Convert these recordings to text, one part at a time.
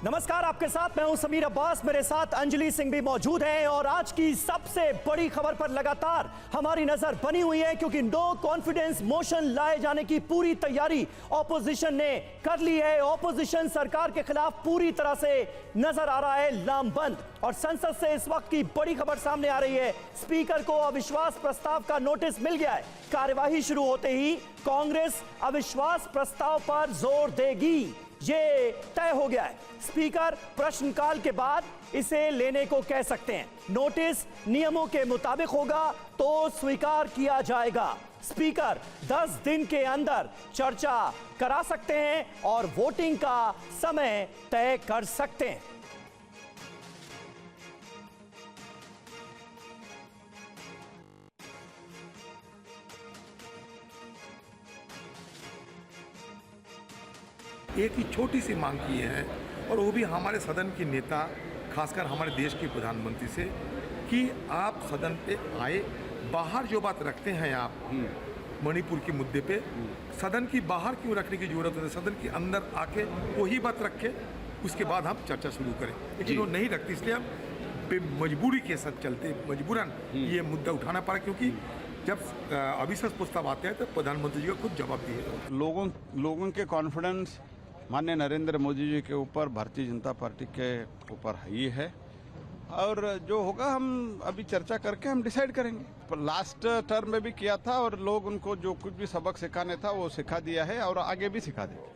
नमस्कार, आपके साथ मैं हूं समीर अब्बास, मेरे साथ अंजलि सिंह भी मौजूद हैं और आज की सबसे बड़ी खबर पर लगातार हमारी नजर बनी हुई है क्योंकि नो कॉन्फिडेंस मोशन लाए जाने की पूरी तैयारी ऑपोजिशन ने कर ली है। ऑपोजिशन सरकार के खिलाफ पूरी तरह से नजर आ रहा है लामबंद और संसद से इस वक्त की बड़ी खबर सामने आ रही है। स्पीकर को अविश्वास प्रस्ताव का नोटिस मिल गया है। कार्यवाही शुरू होते ही कांग्रेस अविश्वास प्रस्ताव पर जोर देगी, ये तय हो गया है। स्पीकर प्रश्नकाल के बाद इसे लेने को कह सकते हैं। नोटिस नियमों के मुताबिक होगा तो स्वीकार किया जाएगा। स्पीकर 10 दिन के अंदर चर्चा करा सकते हैं और वोटिंग का समय तय कर सकते हैं। एक ही छोटी सी मांग की है और वो भी हमारे सदन के नेता, खासकर हमारे देश के प्रधानमंत्री से, कि आप सदन पे आए। बाहर जो बात रखते हैं आप मणिपुर के मुद्दे पे, सदन की बाहर क्यों रखने की जरूरत है? सदन के अंदर आके वही बात रखे, उसके बाद हम चर्चा शुरू करें। लेकिन वो नहीं रखती, इसलिए हम मजबूरी के साथ चलते, मजबूरन ये मुद्दा उठाना पड़ा, क्योंकि जब अविश्वास प्रस्ताव आते हैं तो प्रधानमंत्री जी को खुद जवाब दिए। लोगों के कॉन्फिडेंस माननीय नरेंद्र मोदी जी के ऊपर, भारतीय जनता पार्टी के ऊपर ही है और जो होगा हम अभी चर्चा करके हम डिसाइड करेंगे। लास्ट टर्म में भी किया था और लोग उनको जो कुछ भी सबक सिखाने था वो सिखा दिया है और आगे भी सिखा देंगे।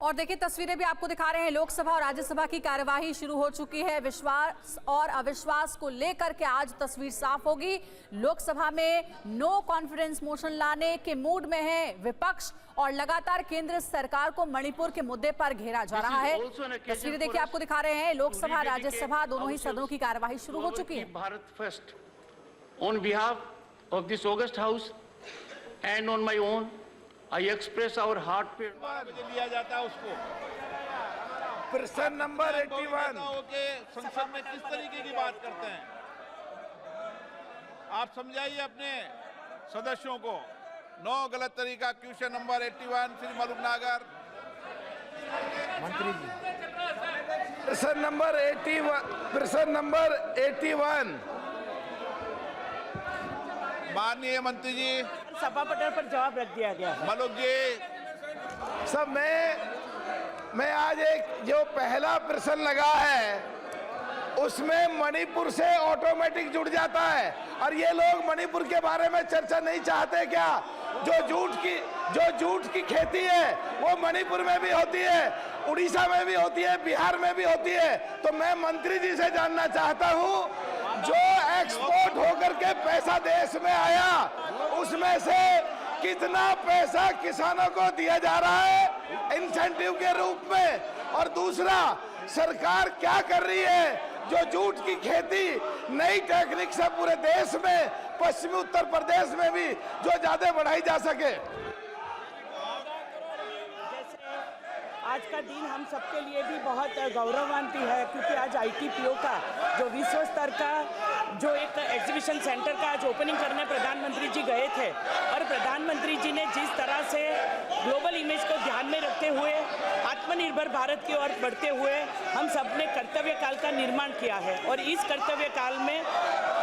और देखिए तस्वीरें भी आपको दिखा रहे हैं। लोकसभा और राज्यसभा की कार्यवाही शुरू हो चुकी है। विश्वास और अविश्वास को लेकर के आज तस्वीर साफ होगी। लोकसभा में नो कॉन्फिडेंस मोशन लाने के मूड में है विपक्ष और लगातार केंद्र सरकार को मणिपुर के मुद्दे पर घेरा जा रहा है। तस्वीरें देखिए आपको दिखा रहे हैं। लोकसभा राज्यसभा दोनों ही सदनों की कार्यवाही शुरू हो चुकी है। Bharat first on behalf of this August house and on my own I express our heartfelt लिया जाता है उसको। प्रश्न नंबर 81 संसद में किस तरीके की बात करते हैं आप समझाइए अपने सदस्यों को। नो गलत तरीका। क्वेश्चन नंबर 81 श्री मलुक नागर। मंत्री जी, प्रश्न नंबर 81 माननीय मंत्री जी, सभा पटल पर जवाब रख दिया गया। मलुक जी, सब मैं आज एक जो पहला प्रश्न लगा है उसमें मणिपुर से ऑटोमेटिक जुड़ जाता है और ये लोग मणिपुर के बारे में चर्चा नहीं चाहते क्या? जो जूट की खेती है वो मणिपुर में भी होती है, उड़ीसा में भी होती है, बिहार में भी होती है। तो मैं मंत्री जी से जानना चाहता हूँ, जो एक्सपोर्ट होकर के पैसा देश में आया उसमें से कितना पैसा किसानों को दिया जा रहा है इंसेंटिव के रूप में? और दूसरा, सरकार क्या कर रही है जो जूट की खेती नई टेक्निक से पूरे देश में, पश्चिमी उत्तर प्रदेश में भी जो ज्यादा बढ़ाई जा सके? आज का दिन हम सबके लिए भी बहुत गौरवान्वित है क्योंकि आज ITPO का जो विश्व स्तर का जो एक एग्जीबिशन सेंटर का आज ओपनिंग करने प्रधानमंत्री जी गए थे और प्रधानमंत्री जी ने जिस तरह से ग्लोबल इमेज को ध्यान में रखते हुए आत्मनिर्भर भारत की ओर बढ़ते हुए हम सब ने कर्तव्य काल का निर्माण किया है और इस कर्तव्य काल में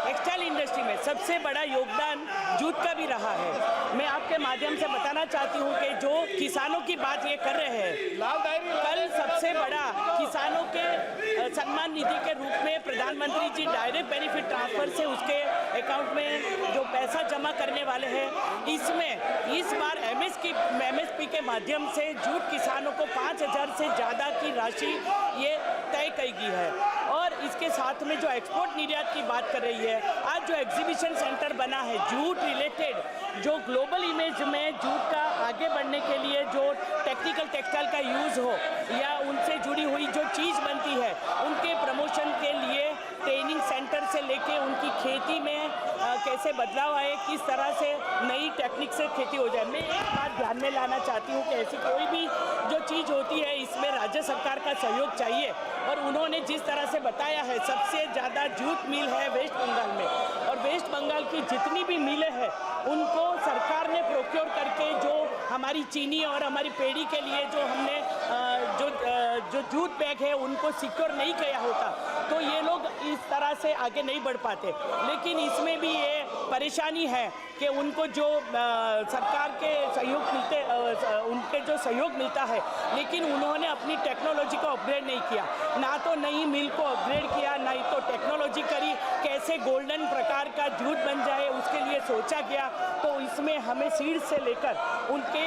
टेक्सटाइल इंडस्ट्री में सबसे बड़ा योगदान जूट का भी रहा है। मैं आपके माध्यम से बताना चाहती हूँ कि जो किसानों की बात ये कर रहे हैं, कल सबसे बड़ा किसानों के सम्मान निधि के रूप में प्रधानमंत्री जी डायरेक्ट बेनिफिट ट्रांसफर से उसके अकाउंट में जो पैसा जमा करने वाले हैं, इसमें इस बार MSP के माध्यम से जूट किसानों को 5,000 से ज़्यादा की राशि ये तय की गई है। और इसके साथ में जो एक्सपोर्ट निर्यात की बात कर रही है, आज जो एग्जीबिशन सेंटर बना है जूट रिलेटेड, जो ग्लोबल इमेज में जूट का आगे बढ़ने के लिए जो टेक्निकल टेक्सटाइल का यूज़ हो या उनसे जुड़ी हुई जो चीज़ बनती है उनके प्रमोशन के लिए ट्रेनिंग सेंटर से लेके उनकी खेती में कैसे बदलाव आए, किस तरह से नई टेक्निक से खेती हो जाए। मैं एक बात ध्यान में लाना चाहती हूँ कि ऐसी कोई भी जो चीज़ होती है इसमें राज्य सरकार का सहयोग चाहिए और उन्होंने जिस तरह से बताया है सबसे ज़्यादा जूट मिल है वेस्ट बंगाल में और वेस्ट बंगाल की जितनी भी मिलें हैं उनको सरकार ने प्रोक्योर करके जो हमारी चीनी और हमारी पेड़ी के लिए जो हमने जो जूट बैग है उनको सिक्योर नहीं किया होता तो ये लोग इस तरह से आगे नहीं बढ़ पाते। लेकिन इसमें भी ये परेशानी है कि उनको जो सरकार के सहयोग मिलते उनके जो सहयोग मिलता है, लेकिन उन्होंने अपनी टेक्नोलॉजी को अपग्रेड नहीं किया, ना तो नई मिल को अपग्रेड किया, ना ही तो टेक्नोलॉजी करी कैसे गोल्डन प्रकार का जूट बन जाए उसके लिए सोचा गया। तो इसमें हमें सीड से लेकर उनके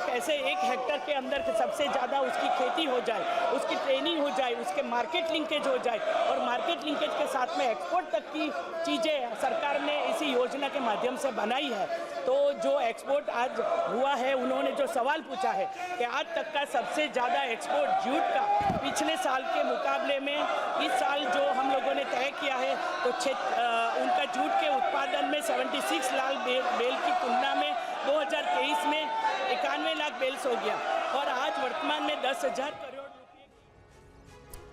कैसे 1 हेक्टर के अंदर सबसे ज़्यादा उसकी खेती हो जाए, उसकी ट्रेनिंग हो जाए, उसके मार्केट लिंकेज हो जाए और मार्केट लिंकेज के साथ में एक्सपोर्ट तक की चीज़ें सरकार ने इसी योजना के माध्यम से बनाई है। तो जो एक्सपोर्ट आज हुआ है, उन्होंने जो सवाल पूछा है कि आज तक का सबसे ज़्यादा एक्सपोर्ट जूट का पिछले साल के मुकाबले में इस साल जो हम लोगों ने तय किया है तो उनका जूट के उत्पादन में 76 लाख बेल की तुलना में 2023 में 91 लाख बेल्स हो गया और आज वर्तमान में 10,000 करोड़।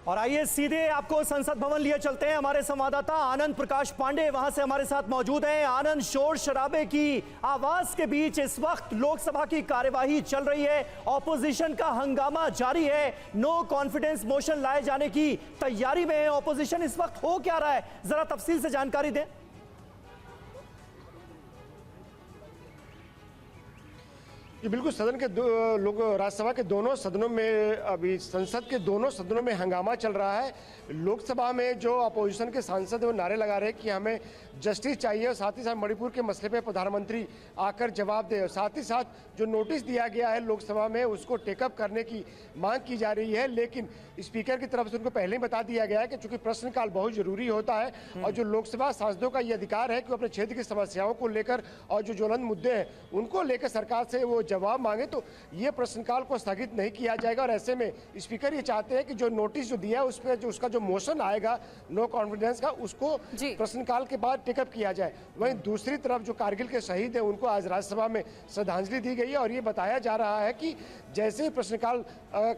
और आइए सीधे आपको संसद भवन लिए चलते हैं। हमारे संवाददाता आनंद प्रकाश पांडे वहां से हमारे साथ मौजूद हैं। आनंद, शोर शराबे की आवाज के बीच इस वक्त लोकसभा की कार्यवाही चल रही है, ऑपोजिशन का हंगामा जारी है, नो कॉन्फिडेंस मोशन लाए जाने की तैयारी में है ऑपोजिशन। इस वक्त हो क्या रहा है, जरा तफसील से जानकारी दें। ये बिल्कुल सदन के लोग राज्यसभा के दोनों सदनों में अभी संसद के दोनों सदनों में हंगामा चल रहा है। लोकसभा में जो अपोजिशन के सांसद वो नारे लगा रहे हैं कि हमें जस्टिस चाहिए और साथ ही साथ मणिपुर के मसले पे प्रधानमंत्री आकर जवाब दे, और साथ ही साथ जो नोटिस दिया गया है लोकसभा में उसको टेकअप करने की मांग की जा रही है। लेकिन स्पीकर की तरफ से उनको पहले ही बता दिया गया है कि चूंकि प्रश्नकाल बहुत जरूरी होता है और जो लोकसभा सांसदों का ये अधिकार है कि वो अपने क्षेत्र की समस्याओं को लेकर और जो ज्वलंत मुद्दे हैं उनको लेकर सरकार से वो जवाब मांगे, तो ये प्रश्नकाल को स्थगित नहीं किया जाएगा। और ऐसे में स्पीकर ये चाहते हैं कि जो नोटिस जो दिया है उस पर जो उसका जो मोशन आएगा नो कॉन्फिडेंस का उसको प्रश्नकाल के बाद टेकअप किया जाए। वहीं दूसरी तरफ जो कारगिल के शहीद हैं उनको आज राज्यसभा में श्रद्धांजलि दी गई है और ये बताया जा रहा है कि जैसे ही प्रश्नकाल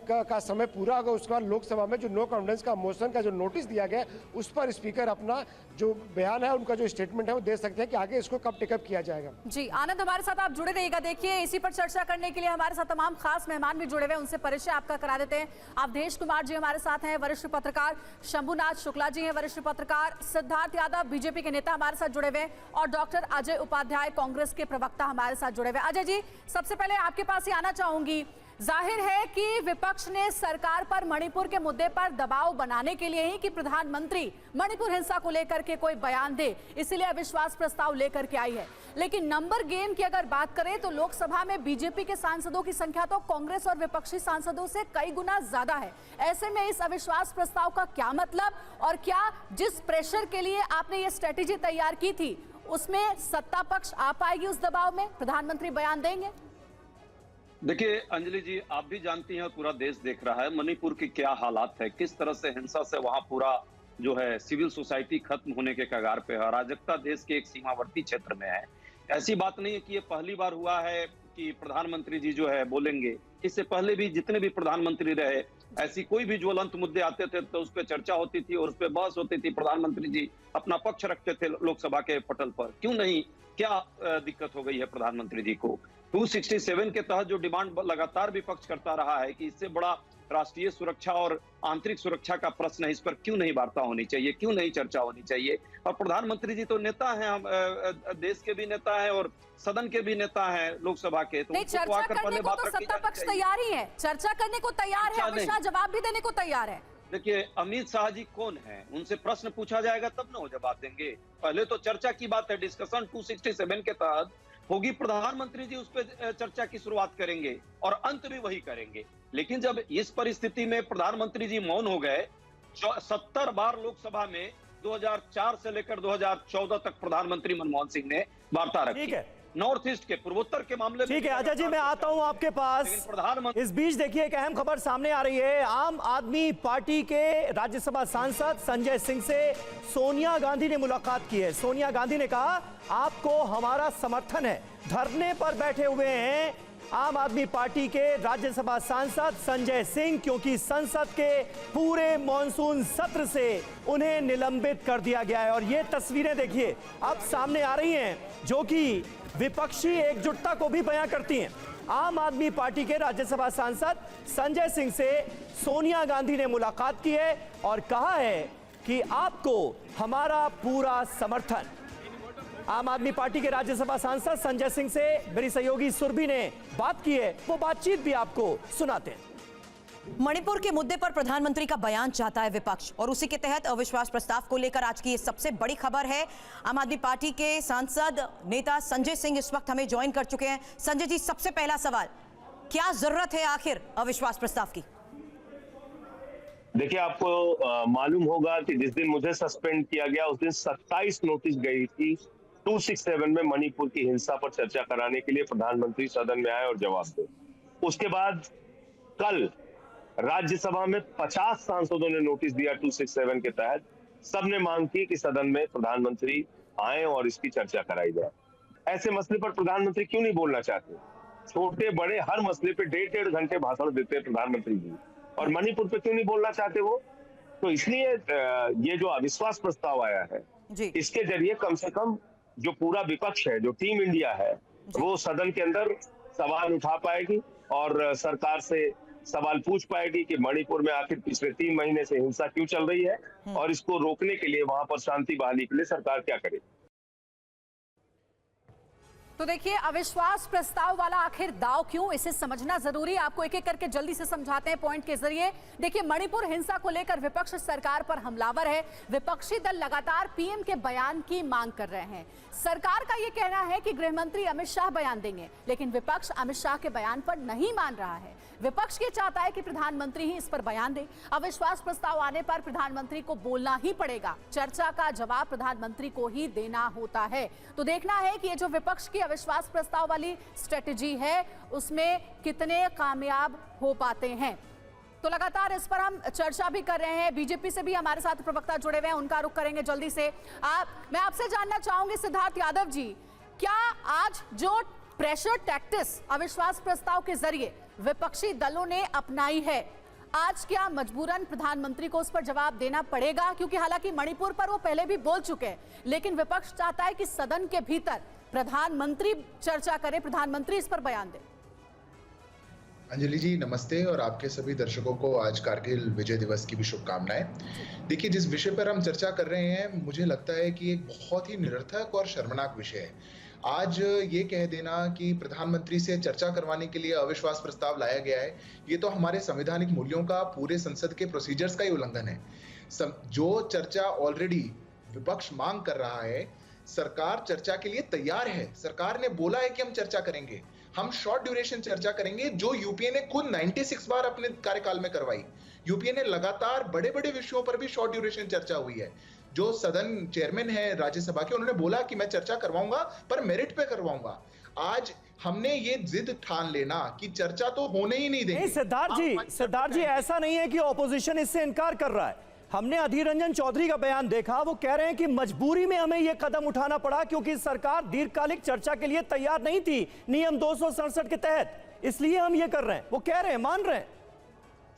का समय पूरा होगा उसके बाद लोकसभा में जो नो कॉन्फिडेंस का मोशन का जो नोटिस दिया गया उस पर स्पीकर अपना जो बयान है उनका जो स्टेटमेंट है वो दे सकते हैं कि आगे इसको कब टेकअप किया जाएगा। जी आनंद, हमारे साथ आप जुड़े रहिएगा। देखिए इसी पर चर्चा करने के लिए हमारे साथ तमाम खास मेहमान भी जुड़े हुए हैं, उनसे परिचय आपका करा देते हैं। अवधेश कुमार जी हमारे साथ हैं, वरिष्ठ पत्रकार, शंभुनाथ शुक्ला जी हैं वरिष्ठ पत्रकार, सिद्धार्थ यादव बीजेपी के नेता हमारे साथ जुड़े हुए हैं और डॉक्टर अजय उपाध्याय कांग्रेस के प्रवक्ता हमारे साथ जुड़े हुए हैं। अजय जी, सबसे पहले आपके पास ही आना चाहूंगी। जाहिर है कि विपक्ष ने सरकार पर मणिपुर के मुद्दे पर दबाव बनाने के लिए ही कि प्रधानमंत्री मणिपुर हिंसा को लेकर के कोई बयान दे, इसीलिए अविश्वास प्रस्ताव लेकर के आई है। लेकिन नंबर गेम की अगर बात करें तो लोकसभा में बीजेपी के सांसदों की संख्या तो कांग्रेस और विपक्षी सांसदों से कई गुना ज्यादा है। ऐसे में इस अविश्वास प्रस्ताव का क्या मतलब, और क्या जिस प्रेशर के लिए आपने ये स्ट्रेटेजी तैयार की थी उसमें सत्ता पक्ष आ पाएगी उस दबाव में, प्रधानमंत्री बयान देंगे? देखिए अंजलि जी, आप भी जानती हैं और पूरा देश देख रहा है मणिपुर की क्या हालात है, किस तरह से हिंसा से वहां पूरा जो है सिविल सोसाइटी खत्म होने के कगार पे है। अराजकता देश के एक सीमावर्ती क्षेत्र में है। ऐसी बात नहीं है कि ये पहली बार हुआ है कि प्रधानमंत्री जी जो है बोलेंगे। इससे पहले भी जितने भी प्रधानमंत्री रहे ऐसी कोई भी ज्वलंत मुद्दे आते थे तो उस पर चर्चा होती थी और उस पर बहस होती थी, प्रधानमंत्री जी अपना पक्ष रखते थे लोकसभा के पटल पर। क्यों नहीं, क्या दिक्कत हो गई है प्रधानमंत्री जी को? 267 के तहत जो डिमांड लगातार विपक्ष करता रहा है कि इससे बड़ा राष्ट्रीय सुरक्षा और आंतरिक सुरक्षा का प्रश्न है, इस पर क्यों नहीं वार्ता होनी चाहिए, क्यों नहीं चर्चा होनी चाहिए? और प्रधानमंत्री जी तो नेता हैं, हम देश के भी नेता हैं और सदन के भी नेता हैं लोकसभा के, तो नहीं, चर्चा करने को तो सत्ता पक्ष तैयार ही है, चर्चा करने को तैयार है, अमित शाह जवाब भी देने को तैयार है। देखिए अमित शाह जी कौन है, उनसे प्रश्न पूछा जाएगा तब ना वो जवाब देंगे। पहले तो चर्चा की बात है, डिस्कशन 267 के तहत होगी, प्रधानमंत्री जी उस पर चर्चा की शुरुआत करेंगे और अंत भी वही करेंगे। लेकिन जब इस परिस्थिति में प्रधानमंत्री जी मौन हो गए, 70 बार लोकसभा में 2004 से लेकर 2014 तक प्रधानमंत्री मनमोहन सिंह ने वार्ता रखी नॉर्थ ईस्ट के पूर्वोत्तर के मामले में। ठीक है अजय जी, मैं आता हूं आपके पास। इस बीच देखिए एक अहम खबर सामने आ रही है। आम आदमी पार्टी के राज्यसभा सांसद संजय सिंह से सोनिया गांधी ने मुलाकात की है। सोनिया गांधी ने कहा आपको हमारा समर्थन है। धरने पर बैठे हुए हैं आम आदमी पार्टी के राज्यसभा सांसद संजय सिंह, क्योंकि संसद के पूरे मॉनसून सत्र से उन्हें निलंबित कर दिया गया है। और ये तस्वीरें देखिए अब सामने आ रही हैं जो कि विपक्षी एकजुटता को भी बयां करती हैं। आम आदमी पार्टी के राज्यसभा सांसद संजय सिंह से सोनिया गांधी ने मुलाकात की है और कहा है कि आपको हमारा पूरा समर्थन। आम आदमी पार्टी के राज्यसभा सांसद संजय सिंह से मेरी सहयोगी सुरभि ने बात की है, वो बातचीत भी आपको सुनाते हैं। मणिपुर के मुद्दे पर प्रधानमंत्री का बयान चाहता है विपक्ष और उसी के तहत अविश्वास प्रस्ताव को लेकर आज की ये सबसे बड़ी खबर है। आम आदमी पार्टी के सांसद नेता संजय सिंह इस वक्त हमें ज्वाइन कर चुके हैं। संजय जी, सबसे पहला सवाल, क्या जरूरत है आखिर अविश्वास प्रस्ताव की? देखिए, आपको मालूम होगा कि जिस दिन मुझे सस्पेंड किया गया उस दिन 27 नोटिस गई थी 267 में मणिपुर की हिंसा पर चर्चा कराने के लिए प्रधानमंत्री सदन में आए और जवाब दे। उसके बाद कल राज्यसभा में 50 सांसदों ने नोटिस दिया 267 के तहत। सबने मांग की कि सदन में प्रधानमंत्री आए और इसकी चर्चा कराई जाए। ऐसे मसले पर प्रधानमंत्री क्यों नहीं बोलना चाहते? छोटे बड़े हर मसले पे 1.5 घंटे भाषण देते हैं प्रधानमंत्री जी, और मणिपुर पे क्यों नहीं बोलना चाहते वो? तो इसलिए ये जो अविश्वास प्रस्ताव आया है इसके जरिए कम से कम जो पूरा विपक्ष है, जो टीम इंडिया है, वो सदन के अंदर सवाल उठा पाएगी और सरकार से सवाल पूछ पाएगी कि मणिपुर में आखिर पिछले 3 महीने से हिंसा क्यों चल रही है और इसको रोकने के लिए, वहां पर शांति बहाली के लिए सरकार क्या करे। तो देखिए, अविश्वास प्रस्ताव वाला आखिर दाव क्यों, इसे समझना जरूरी। आपको एक एक करके जल्दी से समझाते हैं पॉइंट के जरिए। देखिए, मणिपुर हिंसा को लेकर विपक्ष सरकार पर हमलावर है। विपक्षी दल लगातार पीएम के बयान की मांग कर रहे हैं। सरकार का यह कहना है कि गृह मंत्री अमित शाह बयान देंगे, लेकिन विपक्ष अमित शाह के बयान पर नहीं मान रहा है। विपक्ष ये चाहता है कि प्रधानमंत्री ही इस पर बयान दें। अविश्वास प्रस्ताव आने पर प्रधानमंत्री को बोलना ही पड़ेगा। चर्चा का जवाब प्रधानमंत्री को ही देना होता है। तो देखना है कि ये जो विपक्ष की अविश्वास प्रस्ताव वाली स्ट्रेटेजी है उसमें कितने कामयाब हो पाते हैं। तो लगातार इस पर हम चर्चा भी कर रहे हैं। बीजेपी से भी हमारे साथ प्रवक्ता जुड़े हुए हैं, उनका रुख करेंगे जल्दी से। मैं आपसे जानना चाहूंगी सिद्धार्थ यादव जी, क्या आज जो प्रेशर टैक्टिक्स अविश्वास प्रस्ताव के जरिए विपक्षी दलों ने अपनाई है, आज क्या मजबूरन प्रधानमंत्री को उस पर जवाब देना पड़ेगा? क्योंकि हालांकि मणिपुर पर वो पहले भी बोल चुके हैं, लेकिन विपक्ष चाहता है कि सदन के भीतर प्रधानमंत्री चर्चा करे, प्रधानमंत्री इस पर बयान दे। अंजलि जी नमस्ते, और आपके सभी दर्शकों को आज कारगिल विजय दिवस की भी शुभकामनाएं। देखिए, जिस विषय पर हम चर्चा कर रहे हैं, मुझे लगता है कि एक बहुत ही निरर्थक और शर्मनाक विषय है। आज ये कह देना कि प्रधानमंत्री से चर्चा करवाने के लिए अविश्वास प्रस्ताव लाया गया है, ये तो हमारे संवैधानिक मूल्यों का, पूरे संसद के प्रोसीजर्स का ही उल्लंघन है। जो चर्चा ऑलरेडी विपक्ष मांग कर रहा है, सरकार चर्चा के लिए तैयार है। सरकार ने बोला है कि हम चर्चा करेंगे, हम शॉर्ट ड्यूरेशन चर्चा करेंगे, जो यूपीए ने खुद 96 बार अपने कार्यकाल में करवाई। यूपीए ने लगातार बड़े बड़े विषयों पर भी शॉर्ट ड्यूरेशन चर्चा हुई है। जो सदन चेयरमैन है राज्यसभा के, उन्होंने बोला कि मैं चर्चा करवाऊंगा पर मेरिट पे करवाऊंगा। आज हमने ये जिद ठान लेना कि चर्चा तो होने ही नहीं देंगे। सिद्धार्थ जी, ऐसा नहीं है कि ऑपोजिशन इससे इनकार कर रहा है। हमने अधीर रंजन चौधरी का बयान देखा, वो कह रहे हैं कि मजबूरी में हमें यह कदम उठाना पड़ा क्योंकि सरकार दीर्घकालिक चर्चा के लिए तैयार नहीं थी नियम 267 के तहत, इसलिए हम ये कर रहे हैं। वो कह रहे हैं, मान रहे हैं।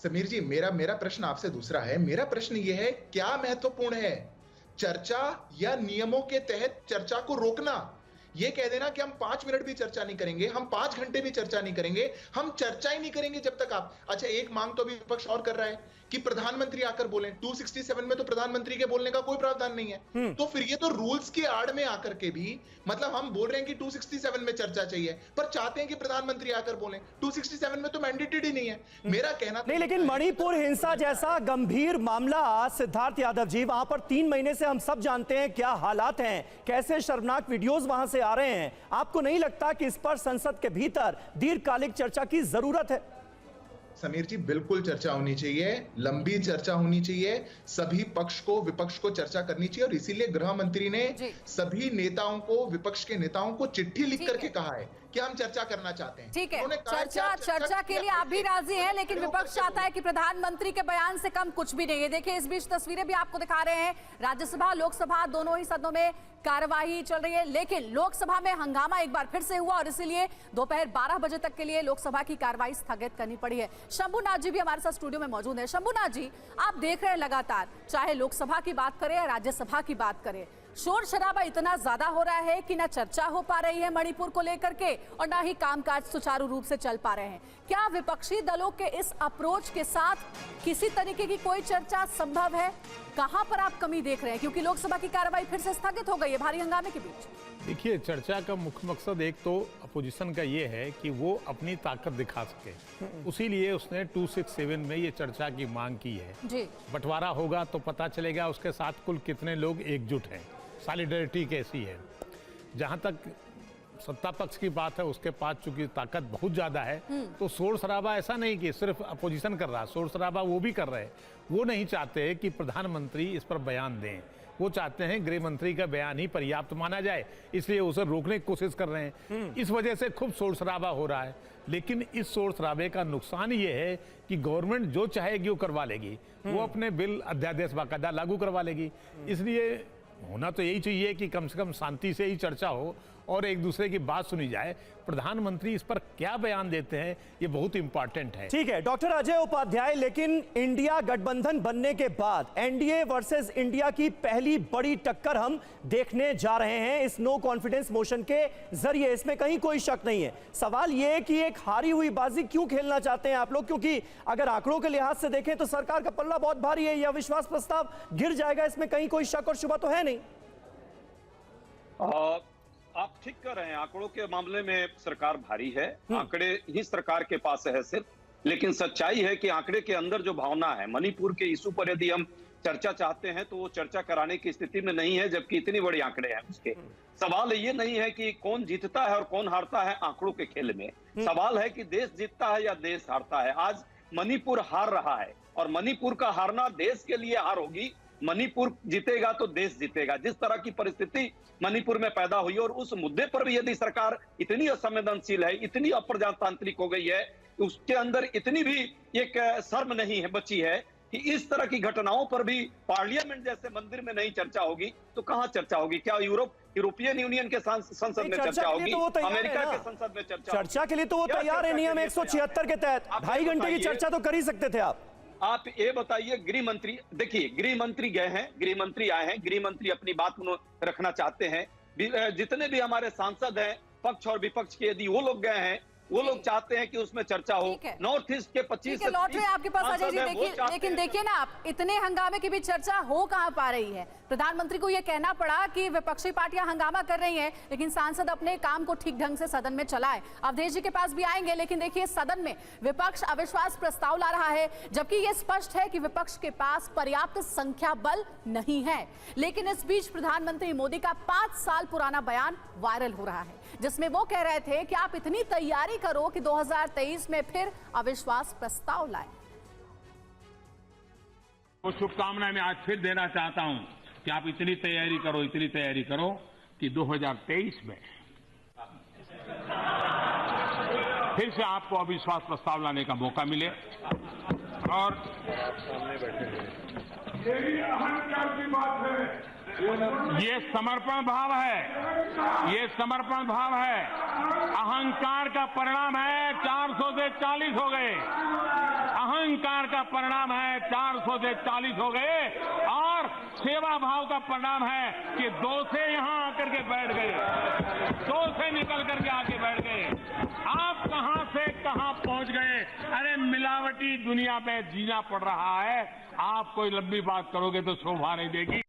समीर जी, मेरा प्रश्न आपसे दूसरा है। मेरा प्रश्न ये है, क्या महत्वपूर्ण है, चर्चा या नियमों के तहत चर्चा को रोकना? ये कह देना कि हम 5 मिनट भी चर्चा नहीं करेंगे, हम 5 घंटे भी चर्चा नहीं करेंगे, हम चर्चा ही नहीं करेंगे जब तक आप। अच्छा, एक मांग तो अभी विपक्ष और कर रहा है कि प्रधानमंत्री आकर बोलें। 267 में तो प्रधानमंत्री के बोलने का कोई प्रावधान नहीं है। तो फिर ये तो रूल्स की आड़ में आकर के भी, मतलब हम बोल रहे हैं कि 267 में चर्चा चाहिए, पर चाहते हैं कि प्रधानमंत्री आकर बोलें। 267 में तो मैंडेटेड ही नहीं है। मेरा कहना नहीं, लेकिन मणिपुर हिंसा जैसा गंभीर मामला, सिद्धार्थ यादव जी, वहां पर 3 महीने से हम सब जानते हैं क्या हालात हैं, कैसे शर्मनाक वीडियोस वहां से आ रहे हैं। आपको नहीं लगता कि इस पर संसद के भीतर दीर्घकालिक चर्चा की जरूरत है? समीर जी, बिल्कुल चर्चा होनी चाहिए, लंबी चर्चा होनी चाहिए। सभी पक्ष को, विपक्ष को चर्चा करनी चाहिए, और इसीलिए गृह मंत्री ने सभी नेताओं को, विपक्ष के नेताओं को चिट्ठी लिख करके कहा है कि हम चर्चा करना चाहते हैं। ठीक है, चर्चा के लिए आप भी राजी हैं, लेकिन विपक्ष चाहता है कि प्रधानमंत्री के बयान से कम कुछ भी नहीं है। देखिए, इस बीच तस्वीरें भी आपको दिखा रहे हैं। राज्यसभा, लोकसभा दोनों ही सदनों में कार्यवाही चल रही है, लेकिन लोकसभा में हंगामा एक बार फिर से हुआ और इसीलिए दोपहर 12 बजे तक के लिए लोकसभा की कार्यवाही स्थगित करनी पड़ी है। शंभुनाथ जी भी हमारे साथ स्टूडियो में मौजूद है। शंभुनाथ जी, आप देख रहे हैं लगातार, चाहे लोकसभा की बात करें या राज्यसभा की बात करें, शोर शराबा इतना ज्यादा हो रहा है कि ना चर्चा हो पा रही है मणिपुर को लेकर के और ना ही कामकाज सुचारू रूप से चल पा रहे हैं। क्या विपक्षी दलों के इस अप्रोच के साथ किसी तरीके की कोई चर्चा संभव है? कहां पर आप कमी देख रहे हैं, क्योंकि लोकसभा की कार्रवाई फिर से स्थगित हो गई है भारी हंगामे के बीच? देखिए, चर्चा का मुख्य मकसद एक तो अपोजिशन का ये है कि वो अपनी ताकत दिखा सके, उसी लिए उसने 267 में ये चर्चा की मांग की है जी। बंटवारा होगा तो पता चलेगा उसके साथ कुल कितने लोग एकजुट हैं, सॉलिडरिटी कैसी है। जहां तक सत्ता पक्ष की बात है, उसके पास चूंकि ताकत बहुत ज्यादा है तो शोर शराबा ऐसा नहीं कि सिर्फ अपोजिशन कर रहा, शोर शराबा वो भी कर रहे हैं। वो नहीं चाहते कि प्रधानमंत्री इस पर बयान दें, वो चाहते हैं गृह मंत्री का बयान ही पर्याप्त माना जाए, इसलिए उसे रोकने की कोशिश कर रहे हैं। इस वजह से खूब शोर शराबा हो रहा है, लेकिन इस शोर शराबे का नुकसान ये है कि गवर्नमेंट जो चाहेगी वो करवा लेगी, वो अपने बिल अध्यादेश बाकायदा लागू करवा लेगी। इसलिए होना तो यही चाहिए कि कम से कम शांति से ही चर्चा हो और एक दूसरे की बात सुनी जाए। प्रधानमंत्री इस पर क्या बयान देते हैं ये बहुत इंपॉर्टेंट है। ठीक है डॉक्टर अजय उपाध्याय, लेकिन इंडिया गठबंधन बनने के बाद एनडीए वर्सेस इंडिया की पहली बड़ी टक्कर हम देखने जा रहे हैं इस नो कॉन्फिडेंस मोशन के जरिए, इसमें कहीं कोई शक नहीं है। सवाल यह है कि एक हारी हुई बाजी क्यों खेलना चाहते हैं आप लोग, क्योंकि अगर आंकड़ों के लिहाज से देखें तो सरकार का पल्ला बहुत भारी है, या विश्वास प्रस्ताव गिर जाएगा, इसमें कहीं कोई शक और शुबा तो है नहीं। आप ठीक कर रहे हैं, आंकड़ों के मामले में सरकार भारी है, आंकड़े ही सरकार के पास है सिर्फ, लेकिन सच्चाई है कि आंकड़े के अंदर जो भावना है, मणिपुर के इशू पर यदि हम चर्चा चाहते हैं तो वो चर्चा कराने की स्थिति में नहीं है, जबकि इतनी बड़ी आंकड़े हैं उसके। सवाल ये नहीं है कि कौन जीतता है और कौन हारता है आंकड़ों के खेल में, सवाल है कि देश जीतता है या देश हारता है। आज मणिपुर हार रहा है और मणिपुर का हारना देश के लिए हार होगी, मणिपुर जीतेगा तो देश जीतेगा। जिस तरह की परिस्थिति मणिपुर में पैदा हुई और उस मुद्दे पर भी यदि सरकार इतनी असंवेदनशील है, इतनी अप्रजातांत्रिक हो गई है, उसके अंदर इतनी भी एक शर्म नहीं है बची है कि इस तरह की घटनाओं पर भी पार्लियामेंट जैसे मंदिर में नहीं चर्चा होगी तो कहां चर्चा होगी? क्या यूरोपियन यूनियन के संसद में चर्चा होगी? अमेरिका के संसद में चर्चा के लिए तो वो तैयार है, नियम 176 के तहत 2.5 घंटे की चर्चा तो कर ही सकते थे आप ये बताइए, गृह मंत्री, देखिए गृह मंत्री गए हैं, गृह मंत्री आए हैं, गृह मंत्री अपनी बात रखना चाहते हैं। जितने भी हमारे सांसद हैं पक्ष और विपक्ष के, यदि वो लोग गए हैं, वो लोग चाहते हैं कि उसमें चर्चा हो। नॉर्थ ईस्ट के 25 से लौट रहे आपके पास अजय जी, देखिए, लेकिन देखिए ना आप, इतने हंगामे की भी चर्चा हो कहां पा रही है। प्रधानमंत्री को यह कहना पड़ा कि विपक्षी पार्टियां हंगामा कर रही हैं, लेकिन सांसद अपने काम को ठीक ढंग से सदन में चलाए। अवधेश जी के पास भी आएंगे, लेकिन देखिए सदन में विपक्ष अविश्वास प्रस्ताव ला रहा है, जबकि यह स्पष्ट है कि विपक्ष के पास पर्याप्त संख्या बल नहीं है। लेकिन इस बीच प्रधानमंत्री मोदी का 5 साल पुराना बयान वायरल हो रहा है, जिसमें वो कह रहे थे कि आप इतनी तैयारी करो कि 2023 में फिर अविश्वास प्रस्ताव लाए। वो शुभकामनाएं मैं आज फिर देना चाहता हूं कि आप इतनी तैयारी करो कि 2023 में फिर से आपको अविश्वास प्रस्ताव लाने का मौका मिले। और ये समर्पण भाव है, अहंकार का परिणाम है 400 से 40 हो गए, अहंकार का परिणाम है 400 से 40 हो गए, और सेवा भाव का परिणाम है कि 2 से यहां आकर के बैठ गए, 2 से निकल करके आके बैठ गए। आप कहां से कहां पहुंच गए? अरे मिलावटी दुनिया में जीना पड़ रहा है, आप कोई लंबी बात करोगे तो शोभा नहीं देगी।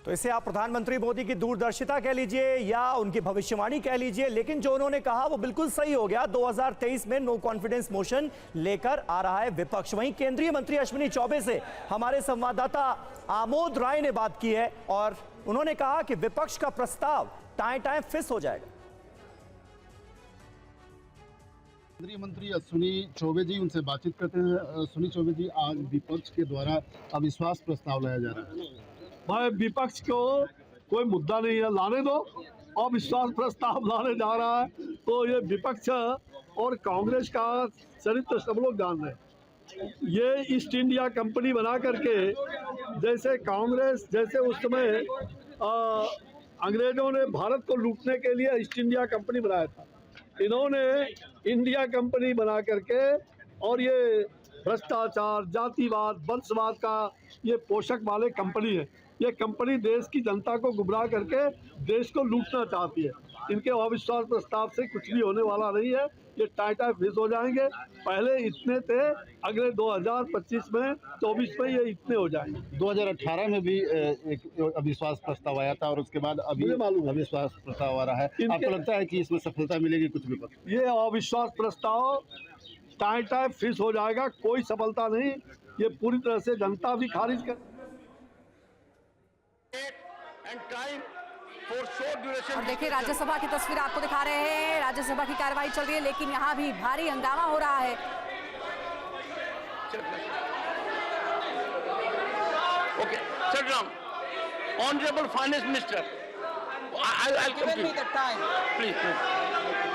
तो इसे आप प्रधानमंत्री मोदी की दूरदर्शिता कह लीजिए या उनकी भविष्यवाणी कह लीजिए, लेकिन जो उन्होंने कहा वो बिल्कुल सही हो गया। 2023 में नो कॉन्फिडेंस मोशन लेकर आ रहा है विपक्ष। वहीं केंद्रीय मंत्री अश्विनी चौबे से हमारे संवाददाता आमोद राय ने बात की है और उन्होंने कहा कि विपक्ष का प्रस्ताव टाएं फिस हो जाएगा। केंद्रीय मंत्री अश्विनी चौबे जी, उनसे बातचीत करते हैं। अश्विनी चौबे जी, आज विपक्ष के द्वारा अविश्वास प्रस्ताव लाया जा रहा है। भाई विपक्ष को कोई मुद्दा नहीं है, लाने दो। अविश्वास प्रस्ताव लाने जा रहा है तो ये विपक्ष और कांग्रेस का चरित्र सब लोग जान रहे हैं। ये ईस्ट इंडिया कंपनी बना करके, जैसे कांग्रेस, जैसे उस समय अंग्रेजों ने भारत को लूटने के लिए ईस्ट इंडिया कंपनी बनाया था, इन्होंने इंडिया कंपनी बना करके और ये भ्रष्टाचार, जातिवाद, वंशवाद का ये पोषक वाले कंपनी है। ये कंपनी देश की जनता को गुमराह करके देश को लूटना चाहती है। इनके अविश्वास प्रस्ताव से कुछ भी होने वाला नहीं है। ये टाइटा फिश हो जाएंगे। पहले इतने थे, अगले 2025 में 24 में ये इतने हो जाएंगे। 2018 में भी एक अविश्वास प्रस्ताव आया था और उसके बाद अभी अविश्वास प्रस्ताव आ रहा है। आपको लगता है कि इसमें सफलता मिलेगी कुछ विपक्ष? ये अविश्वास प्रस्ताव टाइटा फिश हो जाएगा, कोई सफलता नहीं। ये पूरी तरह से जनता भी खारिज कर। और देखिए राज्यसभा की तस्वीर आपको दिखा रहे हैं। राज्यसभा की कार्रवाई चल रही है, लेकिन यहाँ भी भारी हंगामा हो रहा है। Okay, sit down. Honorable Finance Minister, I'll come to you.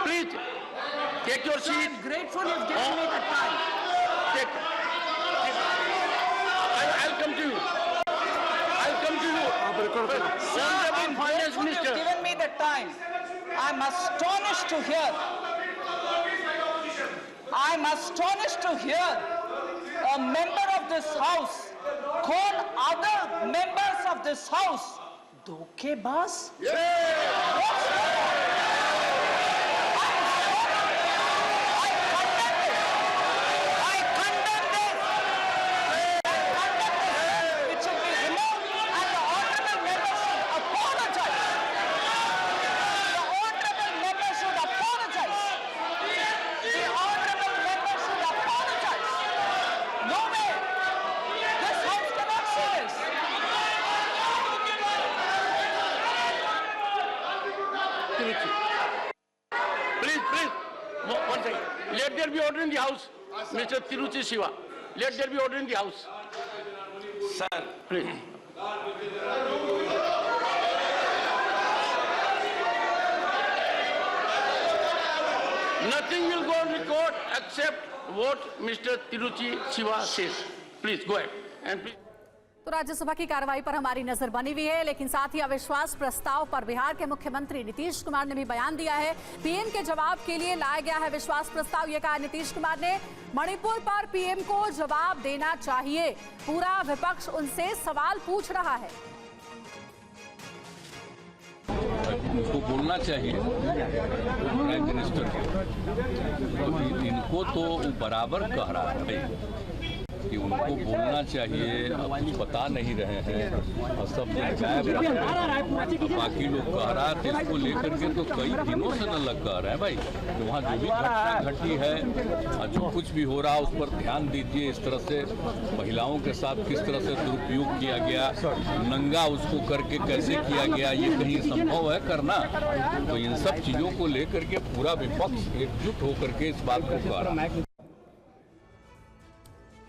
Please, take your seat. I'm grateful you've given me the time. I'll come to you. Honorable Finance Minister. You've given me the time. I'm astonished to hear a member of this house call other members of this house धोखेबाज। Please, one second. Let there be order in the house. Mr. Tiruchi Siva, let there be order in the house. Sir, please. Nothing will go on record except what Mr. Tiruchi Siva says. Please go ahead and please. तो राज्यसभा की कार्रवाई पर हमारी नजर बनी हुई है, लेकिन साथ ही अविश्वास प्रस्ताव पर बिहार के मुख्यमंत्री नीतीश कुमार ने भी बयान दिया है। पीएम के जवाब के लिए लाया गया है विश्वास प्रस्ताव, ये कहा नीतीश कुमार ने। मणिपुर पर पीएम को जवाब देना चाहिए, पूरा विपक्ष उनसे सवाल पूछ रहा है। उनको बोलना चाहिए प्राइम मिनिस्टर को, इनको तो बराबर कह रहा है कि उनको बोलना चाहिए। अब कुछ बता नहीं रहे हैं और सब गायब, बाकी लोग कह रहा थे इसको लेकर के तो कई दिनों से न लग कह रहे हैं भाई कि वहाँ जो भी घटना घटी है, जो कुछ भी हो रहा है उस पर ध्यान दीजिए। इस तरह से महिलाओं के साथ किस तरह से दुरुपयोग किया गया, नंगा उसको करके कैसे किया गया, ये कहीं संभव है करना? तो इन सब चीजों को लेकर के पूरा विपक्ष एकजुट होकर के इस बात को कह रहा है।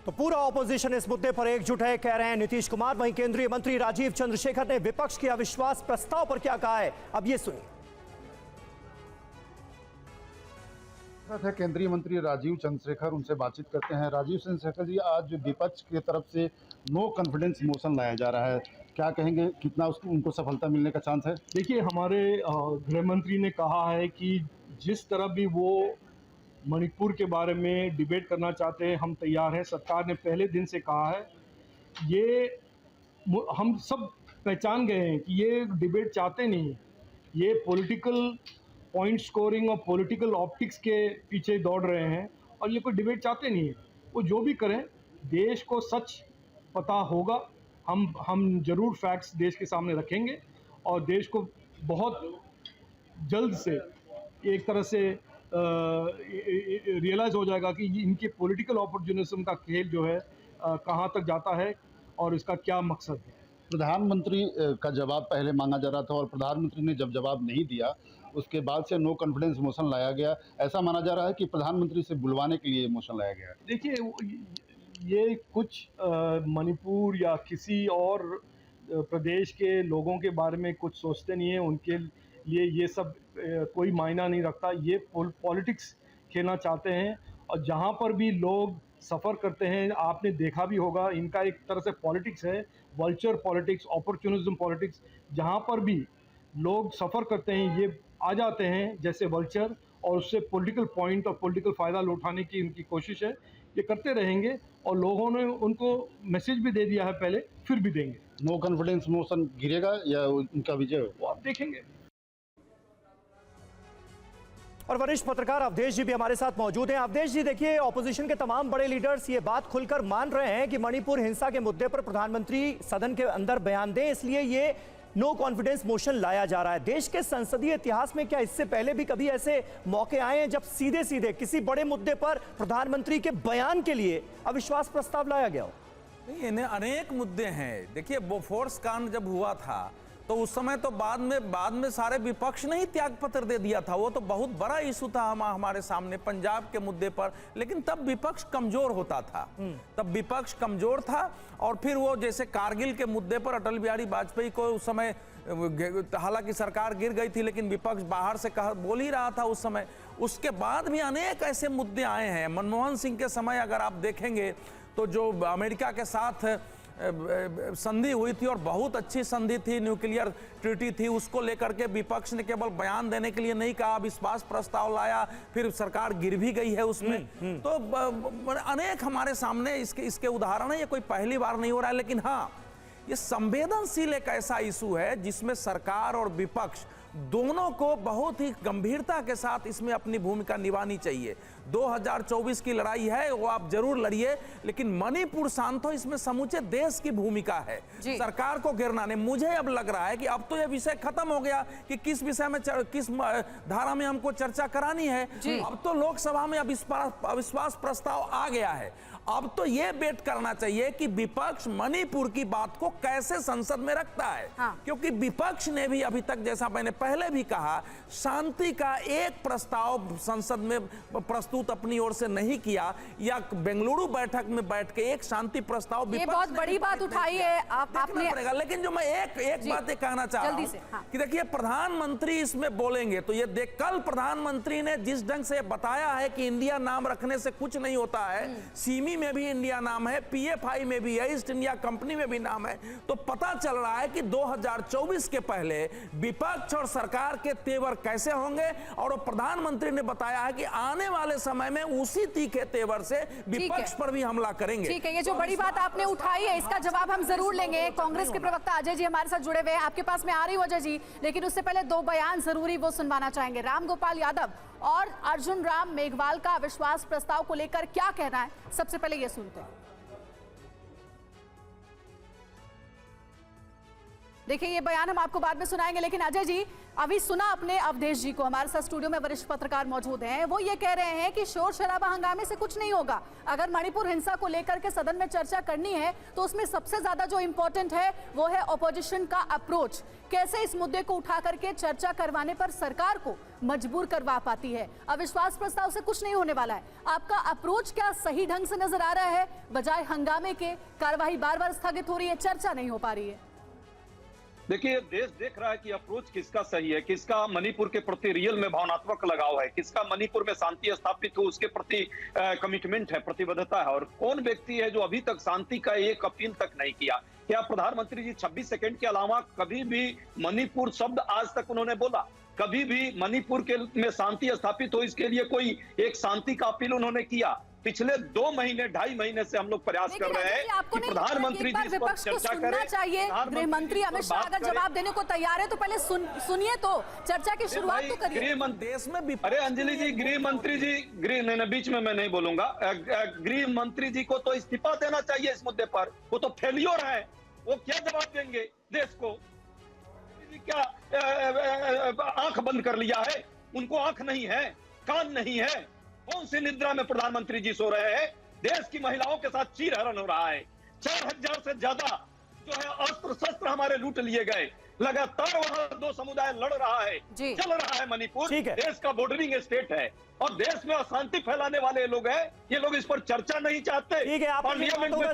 तो पूरा ऑपोजिशन इस मुद्दे पर एकजुट है, कह रहे हैं नीतीश कुमार। वहीं केंद्रीय मंत्री राजीव चंद्रशेखर ने विपक्ष के अविश्वास प्रस्ताव पर क्या कहा है, अब ये सुनिए। केंद्रीय मंत्री राजीव चंद्रशेखर, उनसे बातचीत करते हैं। राजीव चंद्रशेखर जी, आज विपक्ष की तरफ से नो कॉन्फिडेंस मोशन लाया जा रहा है, क्या कहेंगे, कितना उनको सफलता मिलने का चांस है? देखिए, हमारे गृह मंत्री ने कहा है कि जिस तरह भी वो मणिपुर के बारे में डिबेट करना चाहते हैं, हम तैयार हैं। सरकार ने पहले दिन से कहा है, ये हम सब पहचान गए हैं कि ये डिबेट चाहते नहीं हैं, ये पॉलिटिकल पॉइंट स्कोरिंग और पॉलिटिकल ऑप्टिक्स के पीछे दौड़ रहे हैं और ये कोई डिबेट चाहते नहीं है। वो जो भी करें, देश को सच पता होगा। हम जरूर फैक्ट्स देश के सामने रखेंगे और देश को बहुत जल्द से एक तरह से रियलाइज़ हो जाएगा कि इनके पॉलिटिकल अपॉर्चुनिज्म का खेल जो है कहाँ तक जाता है और इसका क्या मकसद है। प्रधानमंत्री का जवाब पहले मांगा जा रहा था और प्रधानमंत्री ने जब जवाब नहीं दिया, उसके बाद से नो कॉन्फिडेंस मोशन लाया गया। ऐसा माना जा रहा है कि प्रधानमंत्री से बुलवाने के लिए मोशन लाया गया। देखिए, ये कुछ मणिपुर या किसी और प्रदेश के लोगों के बारे में कुछ सोचते नहीं है, उनके लिए ये सब कोई मायना नहीं रखता। ये पॉलिटिक्स खेलना चाहते हैं और जहाँ पर भी लोग सफ़र करते हैं, आपने देखा भी होगा, इनका एक तरह से पॉलिटिक्स है, वल्चर पॉलिटिक्स, अपॉर्चुनिज्म पॉलिटिक्स। जहाँ पर भी लोग सफ़र करते हैं, ये आ जाते हैं जैसे वल्चर और उससे पॉलिटिकल पॉइंट और पॉलिटिकल फ़ायदा उठाने की इनकी कोशिश है। ये करते रहेंगे और लोगों ने उनको मैसेज भी दे दिया है पहले, फिर भी देंगे। नो कॉन्फिडेंस मोशन गिरेगा या उनका विजय होगा, वो आप देखेंगे। और वरिष्ठ पत्रकार अवधेश जी भी हमारे साथ मौजूद हैं। अवधेश जी, देखिए, ऑपोजिशन के तमाम बड़े लीडर्स ये बात खुलकर मान रहे हैं कि मणिपुर हिंसा के मुद्दे पर प्रधानमंत्री सदन के अंदर बयान दें, इसलिए ये नो कॉन्फिडेंस मोशन लाया जा रहा है। देश के संसदीय इतिहास में क्या इससे पहले भी कभी ऐसे मौके आए हैं जब सीधे सीधे किसी बड़े मुद्दे पर प्रधानमंत्री के बयान के लिए अविश्वास प्रस्ताव लाया गया हो? नहीं, इन्हें अनेक मुद्दे हैं। देखिए, बोफोर्स कांड जब हुआ था तो उस समय तो बाद में सारे विपक्ष ने ही त्याग पत्र दे दिया था। वो तो बहुत बड़ा इशू था हमारे सामने पंजाब के मुद्दे पर, लेकिन तब विपक्ष कमजोर होता था। तब विपक्ष कमजोर था और फिर वो जैसे कारगिल के मुद्दे पर अटल बिहारी वाजपेयी को उस समय, हालांकि सरकार गिर गई थी लेकिन विपक्ष बाहर से बोल ही रहा था उस समय। उसके बाद भी अनेक ऐसे मुद्दे आए हैं। मनमोहन सिंह के समय अगर आप देखेंगे तो जो अमेरिका के साथ संधि हुई थी और बहुत अच्छी संधि थी, न्यूक्लियर ट्रीटी थी, उसको लेकर के विपक्ष ने केवल बयान देने के लिए नहीं कहा, विश्वास प्रस्ताव लाया, फिर सरकार गिर भी गई है उसमें। तो अनेक हमारे सामने इसके उदाहरण है। ये कोई पहली बार नहीं हो रहा है, लेकिन हाँ, ये संवेदनशील एक ऐसा इशू है जिसमें सरकार और विपक्ष दोनों को बहुत ही गंभीरता के साथ इसमें अपनी भूमिका निभानी चाहिए। 2024 की लड़ाई है, वो आप जरूर लड़िए, लेकिन मणिपुर शांत हो, इसमें समूचे देश की भूमिका है। सरकार को गिरना नहीं। मुझे अब लग रहा है कि अब तो ये विषय खत्म हो गया कि किस विषय में, किस धारा में हमको चर्चा करानी है। अब तो लोकसभा में अविश्वास प्रस्ताव आ गया है। अब तो ये बेट करना चाहिए कि विपक्ष मणिपुर की बात को कैसे संसद में रखता है। क्योंकि विपक्ष ने भी अभी तक, जैसा मैंने पहले भी कहा, शांति का एक प्रस्ताव संसद में प्रस्तुत अपनी ओर से नहीं किया, या बेंगलुरु बैठक में बैठ के एक शांति प्रस्ताव, ये बहुत बड़ी बात उठाई है आपने। पड़ेगा। लेकिन जो मैं एक बात ये कहना चाह रहा हूं कि देखिए, प्रधानमंत्री इसमें बोलेंगे तो ये देख, कल प्रधानमंत्री ने जिस ढंग से बताया है कि इंडिया नाम रखने से कुछ नहीं होता है, सीमी में भी इंडिया नाम है, पीएफआई में भी है, ईस्ट इंडिया कंपनी में भी नाम है, तो पता चल रहा है कि 2024 के पहले विपक्ष और सरकार के तेवर कैसे होंगे। और प्रधानमंत्री ने बताया है कि आने वाले समय में उसी तीखे तेवर से विपक्ष पर भी हमला करेंगे। ठीक है, ये जो बड़ी बात आपने उठाई है, इसका जवाब हम जरूर लेंगे। कांग्रेस के प्रवक्ता अजय जी हमारे साथ जुड़े हुए हैं, आपके पास में आ रही हूं अजय जी, लेकिन उससे पहले दो बयान जरूरी वो सुनवाना चाहेंगे। राम गोपाल यादव और अर्जुन राम मेघवाल का अविश्वास प्रस्ताव को लेकर क्या कहना है, सबसे पहले ये सुनते हैं। देखिए, ये बयान हम आपको बाद में सुनाएंगे, लेकिन अजय जी, अभी सुना अपने अवधेश जी को, हमारे साथ स्टूडियो में वरिष्ठ पत्रकार मौजूद हैं, वो ये कह रहे हैं कि शोर शराबा हंगामे से कुछ नहीं होगा। अगर मणिपुर हिंसा को लेकर के सदन में चर्चा करनी है तो उसमें सबसे ज्यादा जो इंपॉर्टेंट है वो है ऑपोजिशन का अप्रोच। कैसे इस मुद्दे को उठा करके चर्चा करवाने पर सरकार को मजबूर करवा पाती है। अविश्वास प्रस्ताव से कुछ नहीं होने वाला है। आपका अप्रोच क्या सही ढंग से नजर आ रहा है? बजाय हंगामे के कार्यवाही बार बार स्थगित हो रही है, चर्चा नहीं हो पा रही है। देखिए, देश देख रहा है कि अप्रोच किसका सही है, किसका मणिपुर के प्रति रियल में भावनात्मक लगाव है, किसका मणिपुर में शांति स्थापित हो उसके प्रति कमिटमेंट है, प्रतिबद्धता है, और कौन व्यक्ति है जो अभी तक शांति का एक अपील तक नहीं किया। क्या प्रधानमंत्री जी 26 सेकंड के अलावा कभी भी मणिपुर शब्द आज तक उन्होंने बोला? कभी भी मणिपुर के में शांति स्थापित हो इसके लिए कोई एक शांति का अपील उन्होंने किया? पिछले 2 महीने 2.5 महीने से हम लोग प्रयास कर रहे हैं कि प्रधानमंत्री जी इस पर चर्चा करें। चाहिए गृह मंत्री अमित शाह अगर जवाब देने को तैयार है तो पहले सुनिए, तो चर्चा की शुरुआत तो करिए। गृह देश में भी, अरे अंजलि जी, गृह मंत्री जी, बीच में मैं नहीं बोलूंगा। गृह मंत्री जी को तो इस्तीफा देना चाहिए इस मुद्दे पर। वो तो फेलियर है, वो क्या जवाब देंगे देश को? क्या आंख बंद कर लिया है? उनको आंख नहीं है, कान नहीं है। कौन सी निद्रा में प्रधानमंत्री जी सो रहे हैं? देश की महिलाओं के साथ चीरहरण हो रहा है। 4000 से ज्यादा जो है अस्त्र शस्त्र हमारे लूट लिए गए। लगातार वहां 2 समुदाय लड़ रहा है, चल रहा है मणिपुर। देश का बॉर्डरिंग स्टेट है और देश में अशांति फैलाने वाले लोग हैं। ये लोग इस पर चर्चा नहीं चाहते। ठीक है, आपने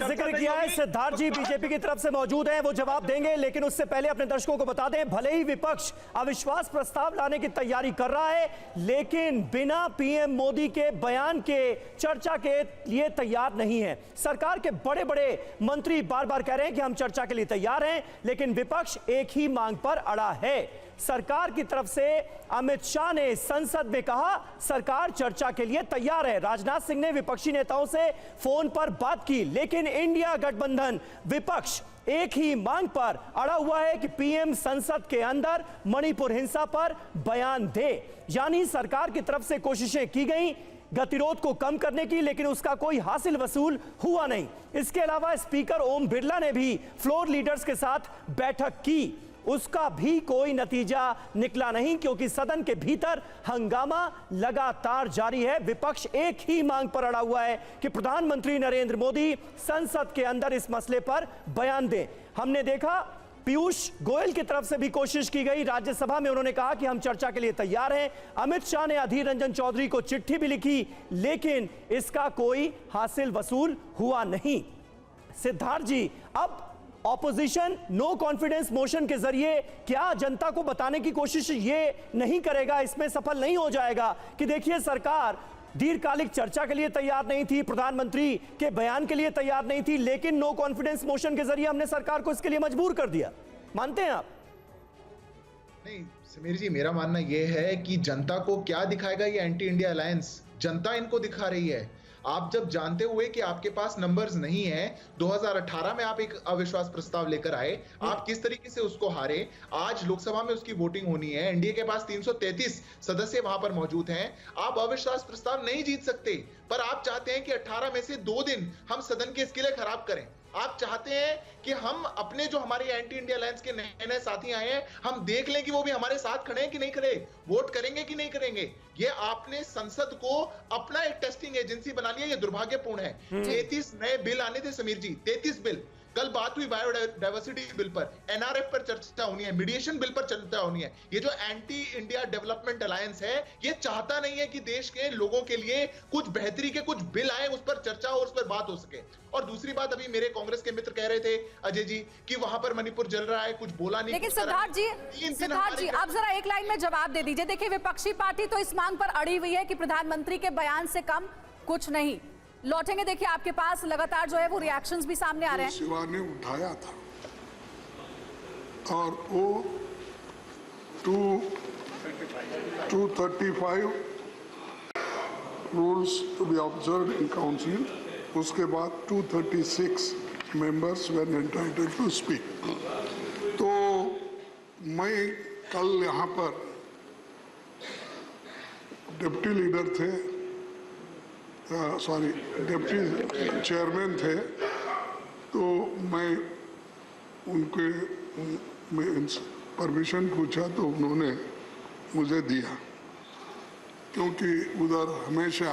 जिक्र किया है। सिद्धार्थ जी बीजेपी की तरफ से मौजूद हैं, वो जवाब देंगे, लेकिन उससे पहले अपने दर्शकों को बता दें, भले ही विपक्ष अविश्वास प्रस्ताव लाने की तैयारी कर रहा है, लेकिन बिना पीएम मोदी के बयान के चर्चा के लिए तैयार नहीं है। सरकार के बड़े बड़े मंत्री बार बार कह रहे हैं कि हम चर्चा के लिए तैयार हैं, लेकिन विपक्ष एक ही मांग पर अड़ा है। सरकार की तरफ से अमित शाह ने संसद में कहा सरकार चर्चा के लिए तैयार है। राजनाथ सिंह ने विपक्षी नेताओं से फोन पर बात की, लेकिन इंडिया गठबंधन विपक्ष एक ही मांग पर अड़ा हुआ है कि पीएम संसद के अंदर मणिपुर हिंसा पर बयान दे। यानी सरकार की तरफ से कोशिशें की गई गतिरोध को कम करने की, लेकिन उसका कोई हासिल वसूल हुआ नहीं। इसके अलावा स्पीकर ओम बिरला ने भी फ्लोर लीडर्स के साथ बैठक की, उसका भी कोई नतीजा निकला नहीं, क्योंकि सदन के भीतर हंगामा लगातार जारी है। विपक्ष एक ही मांग पर अड़ा हुआ है कि प्रधानमंत्री नरेंद्र मोदी संसद के अंदर इस मसले पर बयान दें। हमने देखा पीयूष गोयल की तरफ से भी कोशिश की गई, राज्यसभा में उन्होंने कहा कि हम चर्चा के लिए तैयार हैं। अमित शाह ने अधीर रंजन चौधरी को चिट्ठी भी लिखी, लेकिन इसका कोई हासिल वसूल हुआ नहीं। सिद्धार्थ जी, अब ऑपोजिशन नो कॉन्फिडेंस मोशन के जरिए क्या जनता को बताने की कोशिश ये नहीं करेगा, इसमें सफल नहीं हो जाएगा कि देखिए सरकार दीर्घकालिक चर्चा के लिए तैयार नहीं थी, प्रधानमंत्री के बयान के लिए तैयार नहीं थी, लेकिन नो कॉन्फिडेंस मोशन के जरिए हमने सरकार को इसके लिए मजबूर कर दिया। मानते हैं आप? नहीं समीर जी, मेरा मानना यह है कि जनता को क्या दिखाएगा ये एंटी इंडिया अलायंस, जनता इनको दिखा रही है। आप जब जानते हुए कि आपके पास नंबर्स नहीं है, 2018 में आप एक अविश्वास प्रस्ताव लेकर आए, आप किस तरीके से उसको हारे। आज लोकसभा में उसकी वोटिंग होनी है, एनडीए के पास 333 सदस्य वहां पर मौजूद हैं, आप अविश्वास प्रस्ताव नहीं जीत सकते, पर आप चाहते हैं कि 18 में से 2 दिन हम सदन के इसके लिए खराब करें। आप चाहते हैं कि हम अपने जो हमारे एंटी इंडिया अलायंस के नए नए साथी आए हैं, हम देख लें कि वो भी हमारे साथ खड़े हैं कि नहीं खड़े, वोट करेंगे कि नहीं करेंगे। ये आपने संसद को अपना एक टेस्टिंग एजेंसी बना लिया, ये दुर्भाग्यपूर्ण है। 33 नए बिल आने थे समीर जी, 33 बिल। कल बात हुई बायोडाइवर्सिटी बिल पर, एनआरएफ पर चर्चा होनी है, मीडिएशन बिल पर चर्चा होनी है। ये जो एंटी इंडिया डेवलपमेंट अलायंस है, ये चाहता नहीं है कि देश के लोगों के लिए कुछ बेहतरी के कुछ बिल आए, उस पर चर्चा हो, उस पर बात हो सके। और दूसरी बात, अभी मेरे कांग्रेस के मित्र कह रहे थे अजय जी कि वहां पर मणिपुर जल रहा है, कुछ बोला नहीं। लेकिन सिद्धार्थ जी आप जरा एक लाइन में जवाब दे दीजिए। देखिए विपक्षी पार्टी तो इस मांग पर अड़ी हुई है कि प्रधानमंत्री के बयान से कम कुछ नहीं। लौटेंगे देखिए आपके पास लगातार जो है वो रिएक्शंस भी सामने आ रहे हैं। शिवा ने उठाया था और वो 235 rules to be observed in council, उसके बाद 236 members were entitled to speak. तो मैं कल यहाँ पर डिप्टी लीडर थे, डिप्टी चेयरमैन थे, तो मैं उनके परमिशन पूछा तो उन्होंने मुझे दिया, क्योंकि उधर हमेशा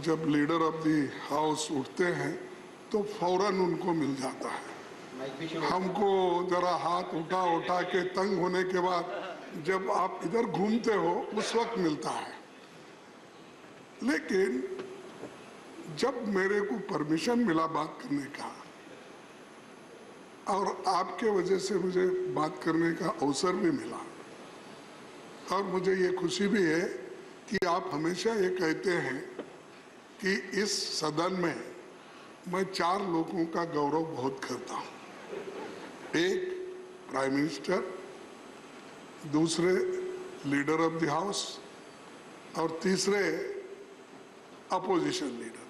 जब लीडर ऑफ द हाउस उठते हैं तो फौरन उनको मिल जाता है। हमको जरा हाथ उठा उठा के तंग होने के बाद जब आप इधर घूमते हो उस वक्त मिलता है। लेकिन जब मेरे को परमिशन मिला बात करने का और आपके वजह से मुझे बात करने का अवसर भी मिला, और मुझे ये खुशी भी है कि आप हमेशा ये कहते हैं कि इस सदन में मैं 4 लोगों का गौरव बहुत करता हूँ। एक प्राइम मिनिस्टर, दूसरे लीडर ऑफ द हाउस और तीसरे अपोजिशन लीडर।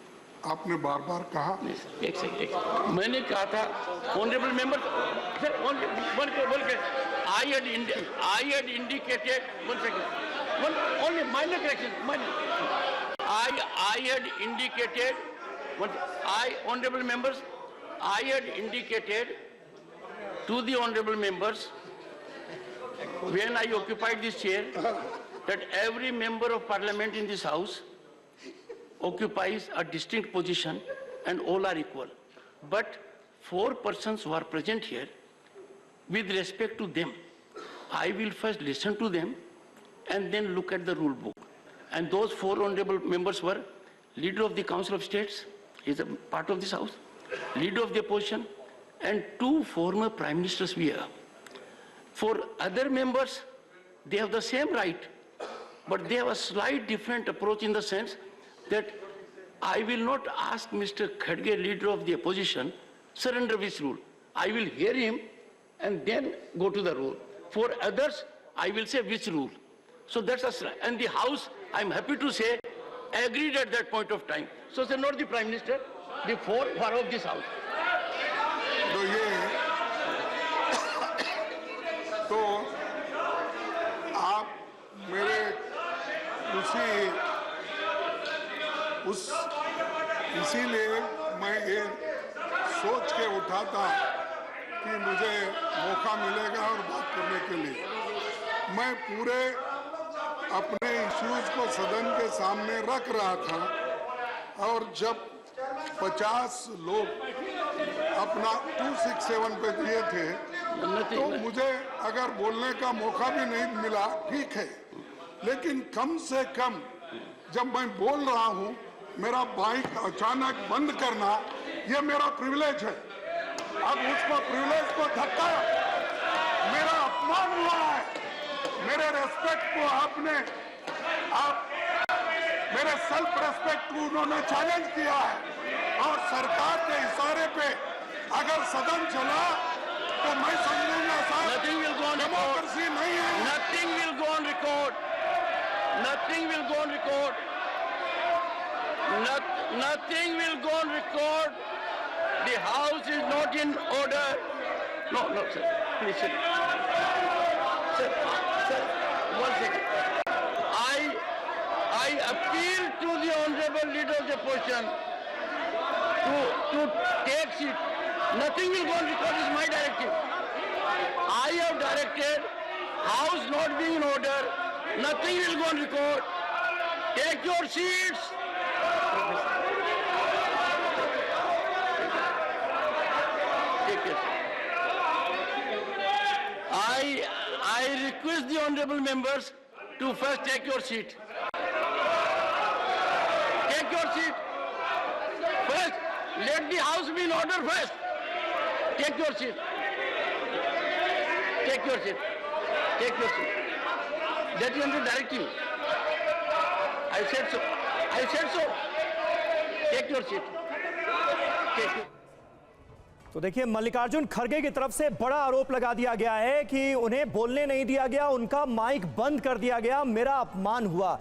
आपने बार बार कहा, एक सेकंड, मैंने कहा था ऑनरेबल मेंबर सर, बोल के I had indicated, one second, only minor correction, I had indicated, honorable members, I had indicated to the honorable members when I occupied this chair that every member of parliament in this house occupies a distinct position and all are equal. But 4 persons who are present here, with respect to them, I will first listen to them and then look at the rule book. And those 4 honorable members were Leader of the Council of States, he is a part of this house, Leader of the Opposition, and 2 former Prime Ministers we have. For other members, they have the same right, but they have a slight different approach in the sense that I will not ask Mr. Khadge, Leader of the Opposition, surrender this rule. I will hear him and then go to the rule. For others, I will say which rule. So that's us. And the House, I'm happy to say, agreed at that point of time. So say not the Prime Minister, the four are of this House. तो ये तो आप मेरे इसीलिए मैं ये सोच के उठा था कि मुझे मौका मिलेगा और बात करने के लिए। मैं पूरे अपने इश्यूज को सदन के सामने रख रहा था और जब 50 लोग अपना 267 पे दिए थे तो मुझे अगर बोलने का मौका भी नहीं मिला, ठीक है, लेकिन कम से कम जब मैं बोल रहा हूं मेरा बाइक अचानक बंद करना ये मेरा प्रिविलेज है। अब उसको प्रिविलेज को धक्का मेरा अपमान हुआ है, मेरे रेस्पेक्ट को आप मेरे सेल्फ रेस्पेक्ट को उन्होंने चैलेंज किया है और सरकार के इशारे पे अगर सदन चला तो मैं समझूंगा डेमोक्रेसी नहीं है। Nothing will go on record. Nothing will go on record. Nothing will go on record. The House is not in order. No, sir. Please sit. Sir, one second. I appeal to the honorable leader of the opposition to take seat. Nothing will go on record is my directive. I have directed House not being in order. Nothing will go on record. Take your seats. Take your seat. I request the honorable members to first take your seat. Take your seat. First, let the House be in order first. Take your seat. Take your seat. Take your seat. That is under directive. I said so. I said so. Take your seat. Take your. तो देखिए मल्लिकार्जुन खड़गे की तरफ से बड़ा आरोप लगा दिया गया है कि उन्हें बोलने नहीं दिया गया, उनका माइक बंद कर दिया गया, मेरा अपमान हुआ।